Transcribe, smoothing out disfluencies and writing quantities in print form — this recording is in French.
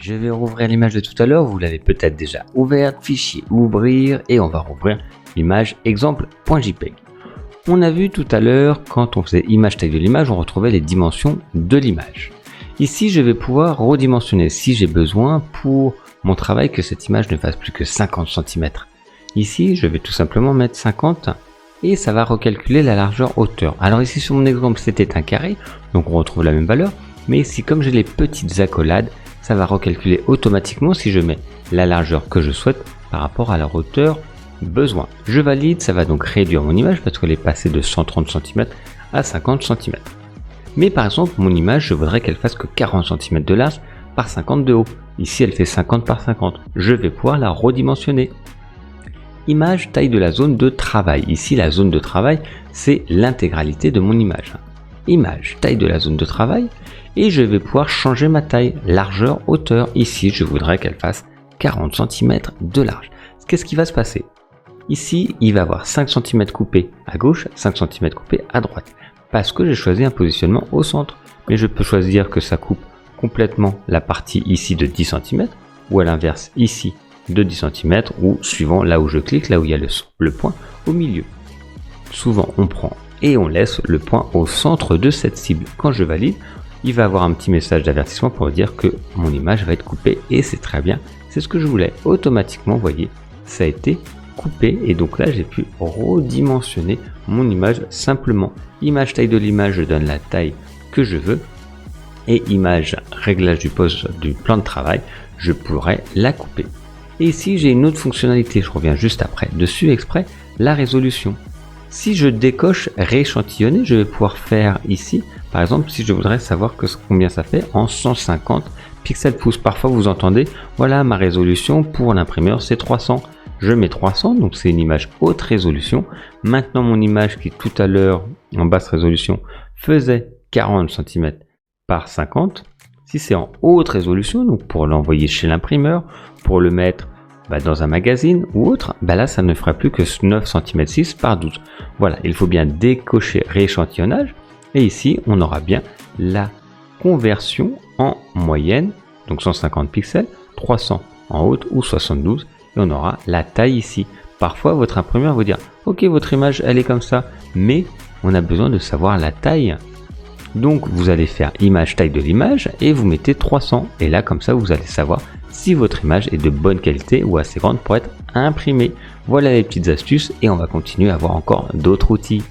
Je vais rouvrir l'image de tout à l'heure, vous l'avez peut-être déjà ouverte, fichier ouvrir, et on va rouvrir l'image exemple.jpg. On a vu tout à l'heure, quand on faisait image taille de l'image, on retrouvait les dimensions de l'image. Ici, je vais pouvoir redimensionner si j'ai besoin pour mon travail que cette image ne fasse plus que 50 cm. Ici, je vais tout simplement mettre 50 et ça va recalculer la largeur hauteur. Alors ici, sur mon exemple, c'était un carré, donc on retrouve la même valeur. Mais ici, comme j'ai les petites accolades, ça va recalculer automatiquement si je mets la largeur que je souhaite par rapport à la hauteur besoin. Je valide, ça va donc réduire mon image parce qu'elle est passée de 130 cm à 50 cm. Mais par exemple, mon image, je voudrais qu'elle fasse que 40 cm de large par 50 de haut. Ici, elle fait 50 par 50. Je vais pouvoir la redimensionner. Image taille de la zone de travail. Ici, la zone de travail, c'est l'intégralité de mon image. Image taille de la zone de travail. Et je vais pouvoir changer ma taille, largeur, hauteur. Ici, je voudrais qu'elle fasse 40 cm de large. Qu'est-ce qui va se passer? Ici, il va avoir 5 cm coupés à gauche, 5 cm coupés à droite. Parce que j'ai choisi un positionnement au centre. Mais je peux choisir que ça coupe complètement la partie ici de 10 cm ou à l'inverse ici de 10 cm ou suivant là où je clique, là où il y a le point au milieu. Souvent, on prend et on laisse le point au centre de cette cible. Quand je valide, il va avoir un petit message d'avertissement pour dire que mon image va être coupée et c'est très bien, c'est ce que je voulais. Automatiquement, vous voyez, ça a été coupé et donc là j'ai pu redimensionner mon image simplement. Image taille de l'image, je donne la taille que je veux et image réglage du poste du plan de travail, je pourrais la couper. Et ici j'ai une autre fonctionnalité, je reviens juste après dessus exprès, la résolution. Si je décoche rééchantillonner, je vais pouvoir faire ici, par exemple, si je voudrais savoir combien ça fait en 150 pixels pouces. Parfois vous entendez, voilà ma résolution pour l'imprimeur c'est 300. Je mets 300, donc c'est une image haute résolution. Maintenant mon image qui tout à l'heure en basse résolution faisait 40 cm par 50. Si c'est en haute résolution, donc pour l'envoyer chez l'imprimeur, pour le mettre dans un magazine ou autre, là ça ne fera plus que 9 cm 6 par 12. Voilà, il faut bien décocher rééchantillonnage et ici on aura bien la conversion en moyenne, donc 150 pixels, 300 en haute ou 72 et on aura la taille ici. Parfois votre imprimeur va dire ok, votre image elle est comme ça, mais on a besoin de savoir la taille. Donc vous allez faire image taille de l'image et vous mettez 300 et là comme ça vous allez savoir si votre image est de bonne qualité ou assez grande pour être imprimée. Voilà les petites astuces et on va continuer à voir encore d'autres outils.